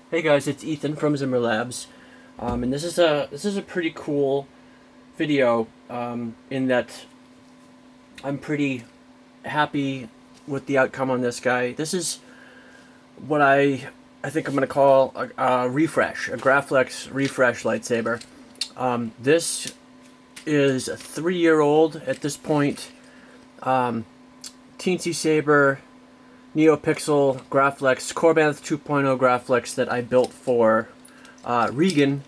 Hey guys, it's Ethan from Zimmer Labs, and this is a pretty cool video in that I'm pretty happy with the outcome on this guy. This is what I think I'm gonna call a refresh, a Graflex refresh lightsaber. This is a 3-year-old at this point. Teensy Saber NeoPixel Graflex, Korbanth 2.0 Graflex that I built for Regan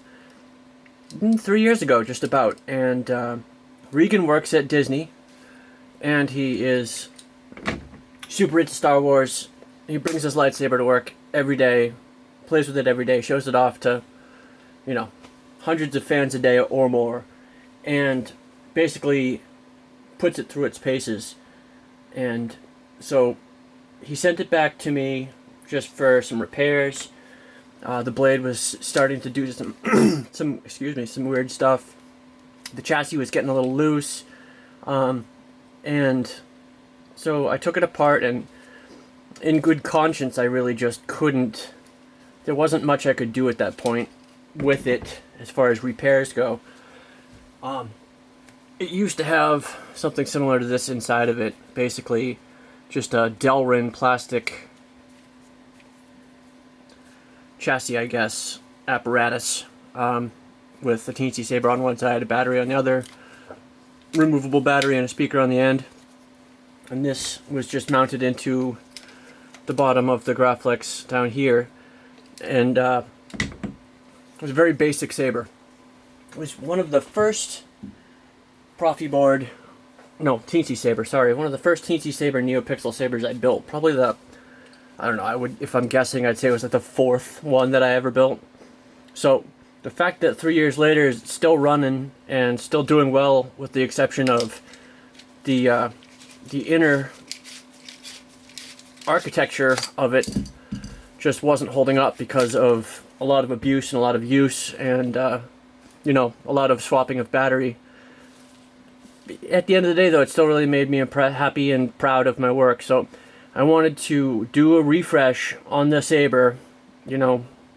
3 years ago, just about. And Regan works at Disney, and he is super into Star Wars. He brings his lightsaber to work every day, plays with it every day, shows it off to, hundreds of fans a day or more, and basically puts it through its paces. And so he sent it back to me just for some repairs. The blade was starting to do some some weird stuff. The chassis was getting a little loose, and so I took it apart, and in good conscience I really just couldn't. There wasn't much I could do at that point with it as far as repairs go. It used to have something similar to this inside of it, basically just a Delrin plastic chassis, I guess, apparatus, with a teensy saber on one side, a battery on the other, removable battery and a speaker on the end. And this was just mounted into the bottom of the Graflex down here. And it was a very basic saber. It was one of the first Teensy Saber, sorry. One of the first Teensy Saber NeoPixel sabers I built. Probably I don't know, if I'm guessing, I'd say it was like the 4th one that I ever built. So, the fact that 3 years later it's still running and still doing well, with the exception of the inner architecture of it just wasn't holding up because of a lot of abuse and a lot of use and, a lot of swapping of battery. At the end of the day, though, it still really made me happy and proud of my work. So I wanted to do a refresh on the saber,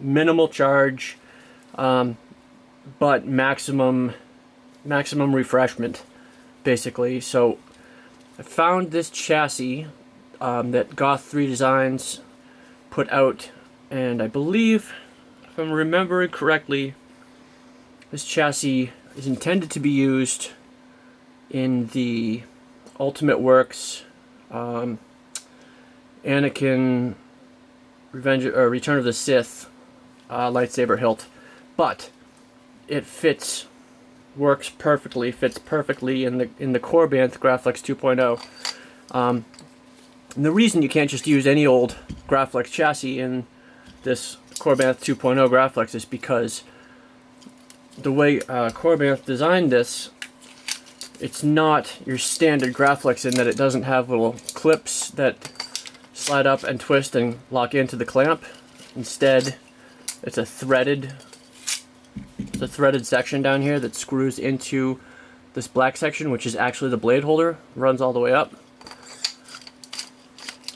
minimal charge, but maximum refreshment, basically. So I found this chassis that Goth 3 Designs put out, and I believe, if I'm remembering correctly, this chassis is intended to be used in the Ultimate Works Anakin Return of the Sith lightsaber hilt, but it works perfectly in the Korbanth Graflex 2.0. And the reason you can't just use any old Graflex chassis in this Korbanth 2.0 Graflex is because the way Korbanth designed this, it's not your standard Graflex in that it doesn't have little clips that slide up and twist and lock into the clamp. Instead, it's a threaded section down here that screws into this black section, which is actually the blade holder. Runs all the way up.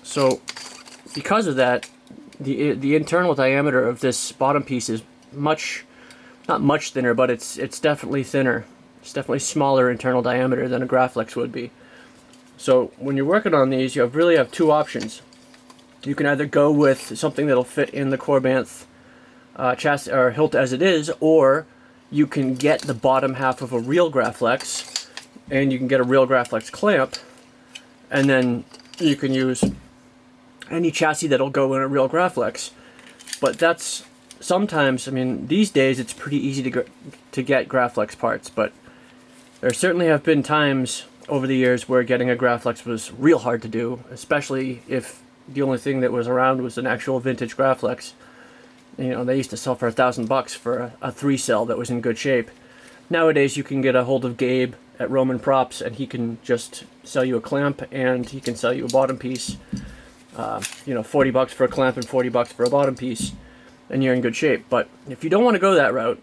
So, because of that, the internal diameter of this bottom piece is not much thinner, but it's definitely thinner. It's definitely smaller internal diameter than a Graflex would be. So when you're working on these, you really have two options. You can either go with something that'll fit in the Korbanth chassis or hilt as it is, or you can get the bottom half of a real Graflex, and you can get a real Graflex clamp, and then you can use any chassis that'll go in a real Graflex. But that's sometimes, these days it's pretty easy to get Graflex parts, but there certainly have been times over the years where getting a Graflex was real hard to do, especially if the only thing that was around was an actual vintage Graflex. They used to sell for $1,000 for a 3-cell that was in good shape. Nowadays you can get a hold of Gabe at Roman Props, and he can just sell you a clamp, and he can sell you a bottom piece. $40 for a clamp and $40 for a bottom piece, and you're in good shape. But if you don't want to go that route,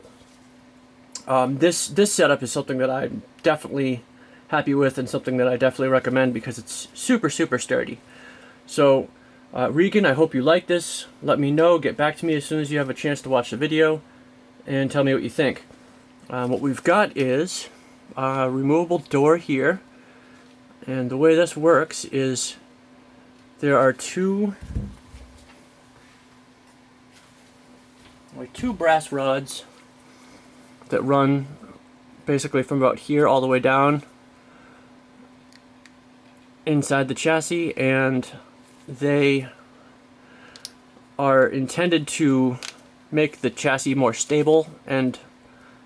this setup is something that I'm definitely happy with, and something that I definitely recommend because it's super sturdy. So Regan, I hope you like this. Let me know. Get back to me as soon as you have a chance to watch the video and tell me what you think. What we've got is a removable door here, and the way this works is there are two brass rods that run basically from about here all the way down inside the chassis, and they are intended to make the chassis more stable and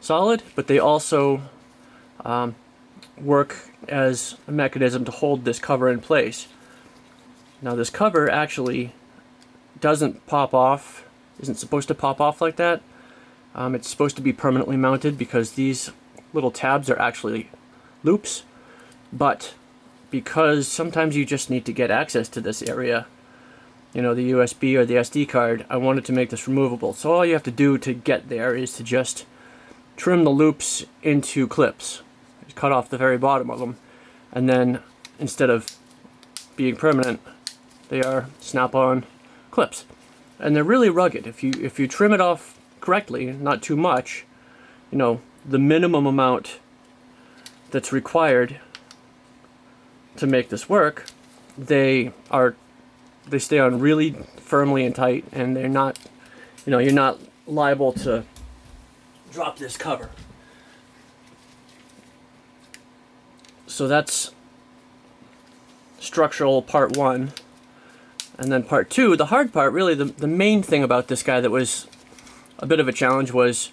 solid, but they also work as a mechanism to hold this cover in place. Now this cover actually doesn't pop off, isn't supposed to pop off like that. It's supposed to be permanently mounted because these little tabs are actually loops, but because sometimes you just need to get access to this area, you know, the USB or the SD card, I wanted to make this removable. So all you have to do to get there is to just trim the loops into clips. Just cut off the very bottom of them, and then instead of being permanent, they are snap-on clips. And they're really rugged. If you trim it off correctly, not too much, you know, the minimum amount that's required to make this work, they stay on really firmly and tight, and they're not, you know, you're not liable to drop this cover. So that's structural part one. And then part two, the hard part, really the main thing about this guy that was a bit of a challenge was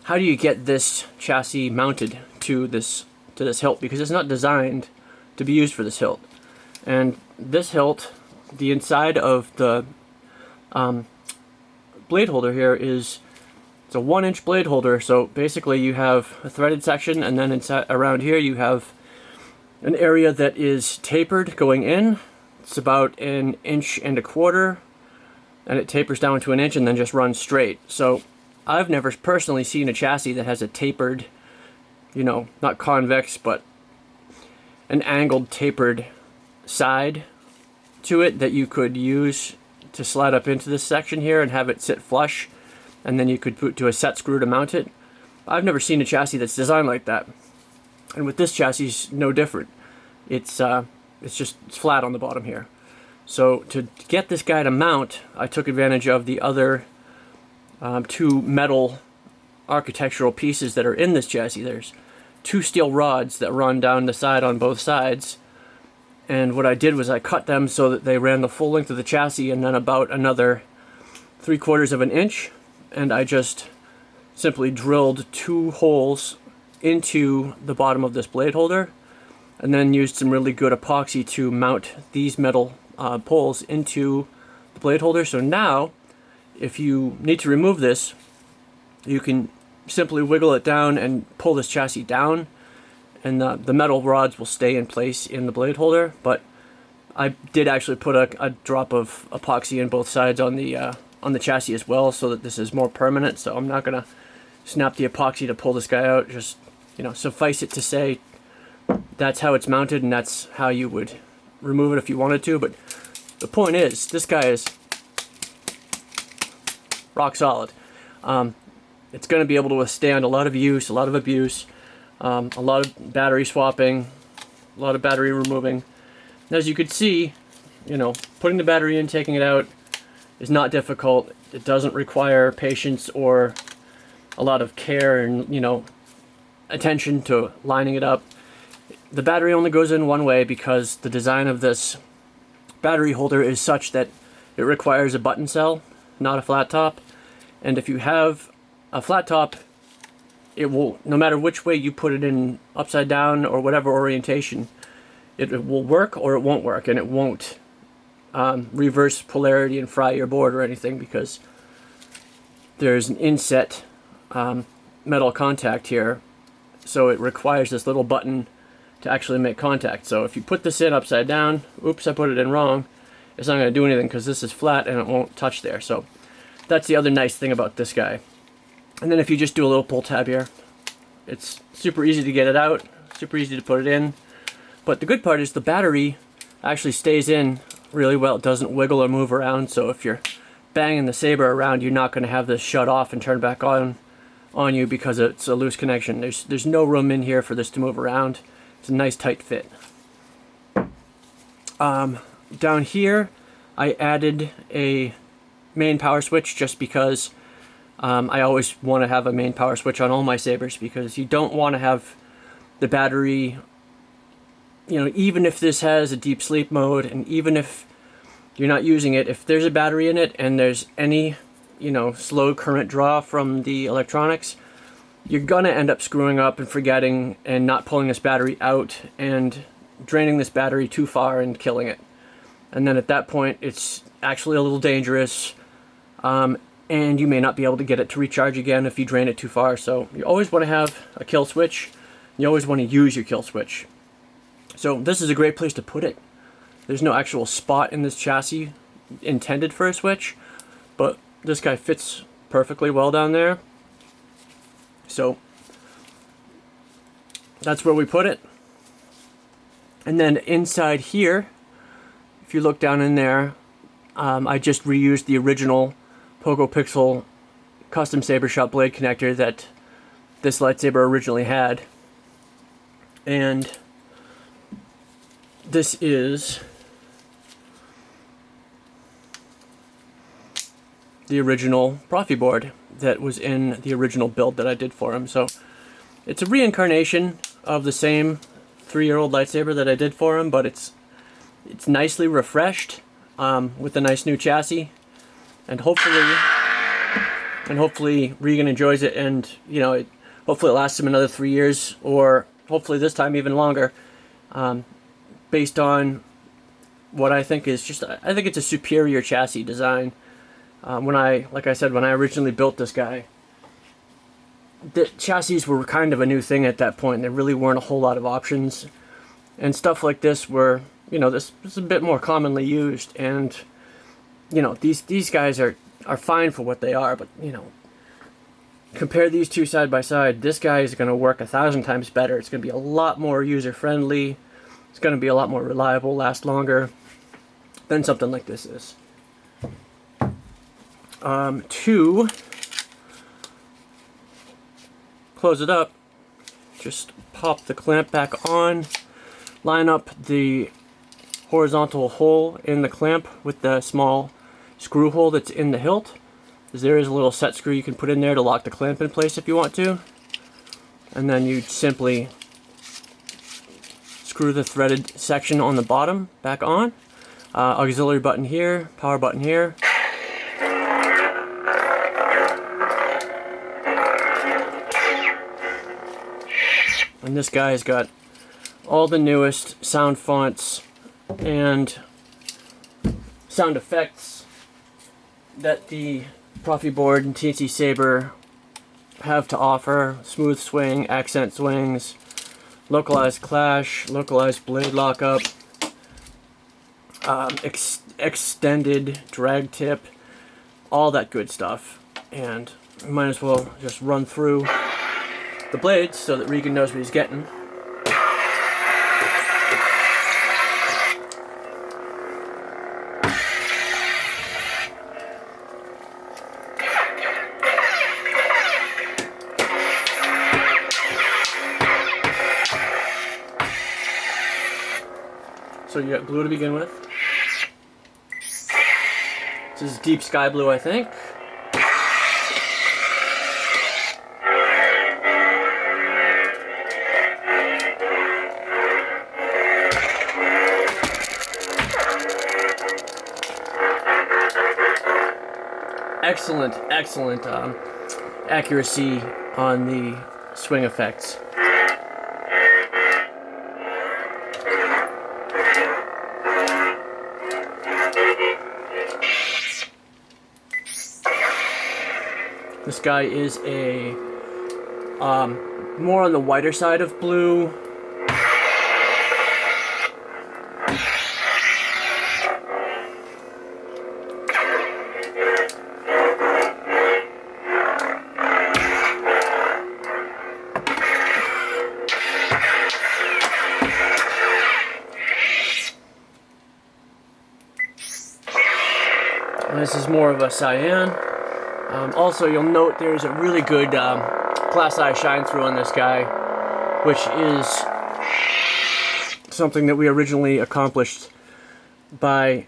how do you get this chassis mounted to this hilt, because it's not designed to be used for this hilt. And this hilt, the inside of the blade holder here it's a 1-inch blade holder, so basically you have a threaded section, and then inside around here you have an area that is tapered going in. It's about 1.25 inches, and it tapers down to 1 inch and then just runs straight. So I've never personally seen a chassis that has a tapered, you know, not convex, but an angled tapered side to it that you could use to slide up into this section here and have it sit flush, and then you could put to a set screw to mount it. I've never seen a chassis that's designed like that. And with this chassis, it's no different. It's flat on the bottom here. So to get this guy to mount, I took advantage of the other two metal architectural pieces that are in this chassis. There's two steel rods that run down the side on both sides, and what I did was I cut them so that they ran the full length of the chassis and then about another 3/4 inch, and I just simply drilled 2 holes into the bottom of this blade holder, and then used some really good epoxy to mount these metal poles into the blade holder. So now, if you need to remove this, you can simply wiggle it down and pull this chassis down, and the metal rods will stay in place in the blade holder. But I did actually put a drop of epoxy in both sides on the chassis as well, so that this is more permanent. So I'm not gonna snap the epoxy to pull this guy out. Just, you know, suffice it to say, that's how it's mounted, and that's how you would remove it if you wanted to. But the point is, this guy is rock solid. It's going to be able to withstand a lot of use, a lot of abuse, a lot of battery swapping, a lot of battery removing. And as you could see, you know, putting the battery in, taking it out is not difficult. It doesn't require patience or a lot of care and, you know, attention to lining it up. The battery only goes in one way because the design of this battery holder is such that it requires a button cell, not a flat top. And if you have a flat top, it will, no matter which way you put it in, upside down or whatever orientation, it will work or it won't work, and it won't reverse polarity and fry your board or anything, because there's an inset metal contact here, so it requires this little button to actually make contact. So if you put this in upside down, oops, I put it in wrong, it's not going to do anything because this is flat and it won't touch there. So that's the other nice thing about this guy. And then if you just do a little pull tab here, it's super easy to get it out, super easy to put it in. But the good part is the battery actually stays in really well. It doesn't wiggle or move around, so if you're banging the saber around, you're not going to have this shut off and turn back on you because it's a loose connection. There's no room in here for this to move around. It's a nice tight fit. Down here, I added a main power switch just because I always want to have a main power switch on all my sabers, because you don't want to have the battery, you know, even if this has a deep sleep mode and even if you're not using it, if there's a battery in it and there's any, you know, slow current draw from the electronics, you're gonna end up screwing up and forgetting and not pulling this battery out and draining this battery too far and killing it. And then at that point, it's actually a little dangerous, and you may not be able to get it to recharge again if you drain it too far. So you always want to have a kill switch. You always want to use your kill switch. So this is a great place to put it. There's no actual spot in this chassis intended for a switch, but this guy fits perfectly well down there. So that's where we put it. And then inside here, if you look down in there, I just reused the original Pogo Pixel custom saber shop blade connector that this lightsaber originally had. And this is the original Profi board that was in the original build that I did for him. So it's a reincarnation of the same 3-year-old lightsaber that I did for him, but it's nicely refreshed with a nice new chassis, and hopefully Regan enjoys it, and you know, hopefully it lasts him another 3 years, or hopefully this time even longer, based on what I think is just, I think it's a superior chassis design. Like I said, when I originally built this guy, the chassis were kind of a new thing at that point. There really weren't a whole lot of options, and stuff like this were, you know, this is a bit more commonly used, and you know, these guys are fine for what they are, but you know, compare these two side by side, this guy is going to work 1,000 times better. It's going to be a lot more user friendly. It's going to be a lot more reliable, last longer than something like this is. To close it up, just pop the clamp back on, line up the horizontal hole in the clamp with the small screw hole that's in the hilt. There is a little set screw you can put in there to lock the clamp in place if you want to. And then you simply screw the threaded section on the bottom back on. Auxiliary button here, power button here. And this guy's got all the newest sound fonts and sound effects that the Profi board and TNC Saber have to offer. Smooth swing, accent swings, localized clash, localized blade lockup, extended drag tip, all that good stuff. And we might as well just run through the blades so that Regan knows what he's getting. So you got blue to begin with. This is deep sky blue, I think. Excellent accuracy on the swing effects. This guy is a more on the whiter side of blue. this is more of a cyan. Also, you'll note there's a really good glass eye shine through on this guy, which is something that we originally accomplished by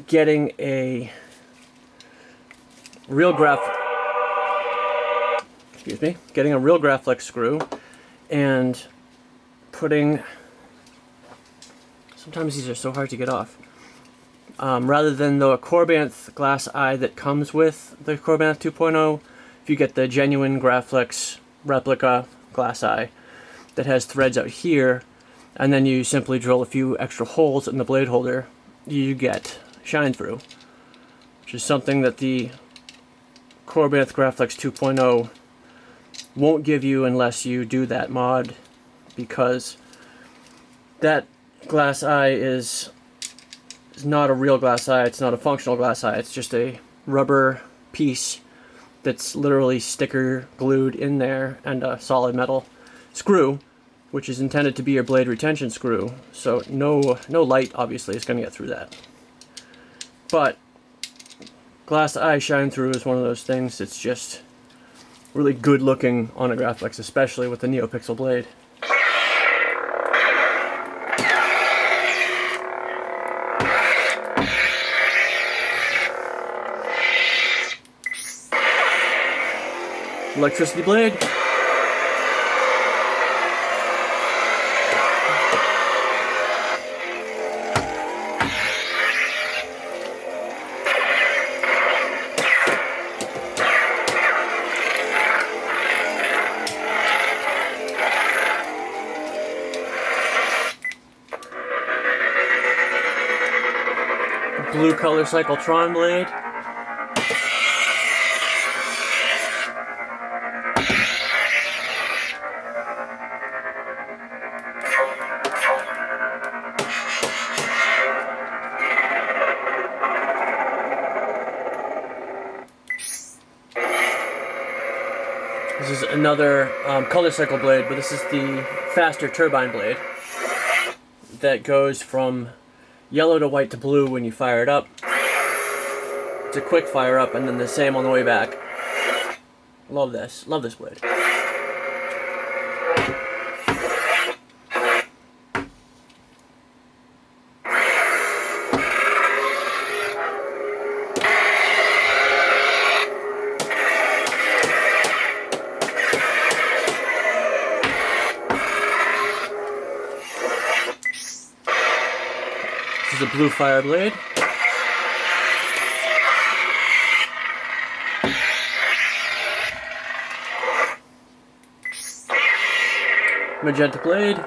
getting a real Graflex screw and putting, sometimes these are so hard to get off, rather than the Korbanth glass eye that comes with the Korbanth 2.0, if you get the genuine Graflex replica glass eye that has threads out here, and then you simply drill a few extra holes in the blade holder, you get shine through, which is something that the Korbanth Graflex 2.0 won't give you unless you do that mod, because that glass eye is not a real glass eye, it's not a functional glass eye, it's just a rubber piece that's literally sticker glued in there, and a solid metal screw, which is intended to be your blade retention screw, so no light obviously is going to get through that. But glass eye shine through is one of those things that's just really good looking on a Graflex, especially with the NeoPixel blade. Electricity blade. Blue color cyclotron blade. This is another color cycle blade, but this is the faster turbine blade that goes from yellow to white to blue when you fire it up. It's a quick fire up, and then the same on the way back. Love this blade. This is a blue fire blade. Magenta blade.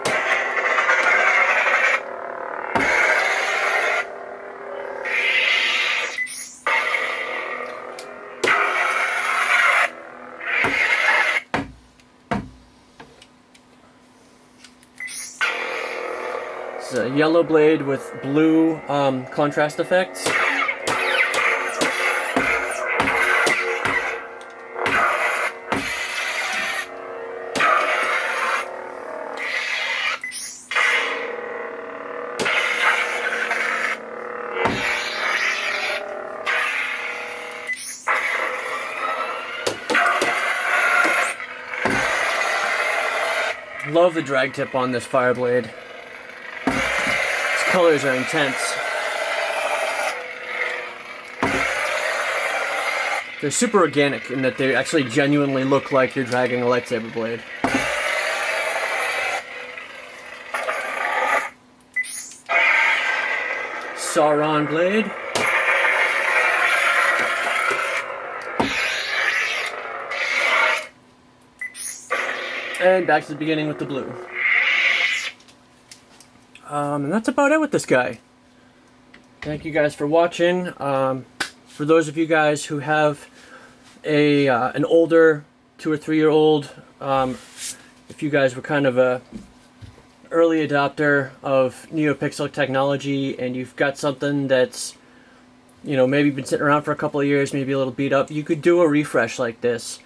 It's a yellow blade with blue contrast effects. Love the drag tip on this fire blade. Its colors are intense. They're super organic in that they actually genuinely look like you're dragging a lightsaber blade. Sauron blade. And back to the beginning with the blue. And that's about it with this guy. Thank you guys for watching. For those of you guys who have an older 2 or 3 year old, if you guys were kind of a early adopter of NeoPixel technology and you've got something that's, you know, maybe been sitting around for a couple of years, maybe a little beat up, you could do a refresh like this.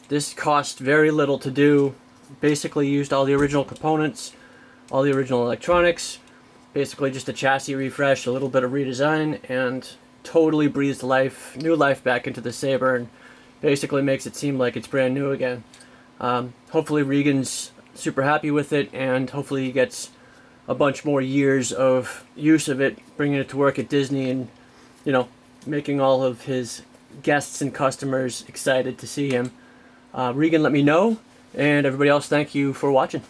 This cost very little to do. Basically used all the original components, all the original electronics, basically just a chassis refresh, a little bit of redesign, and totally breathes new life back into the saber, and basically makes it seem like it's brand new again. Hopefully Regan's super happy with it, and hopefully he gets a bunch more years of use of it, bringing it to work at Disney, and making all of his guests and customers excited to see him. Regan, let me know, and everybody else, thank you for watching.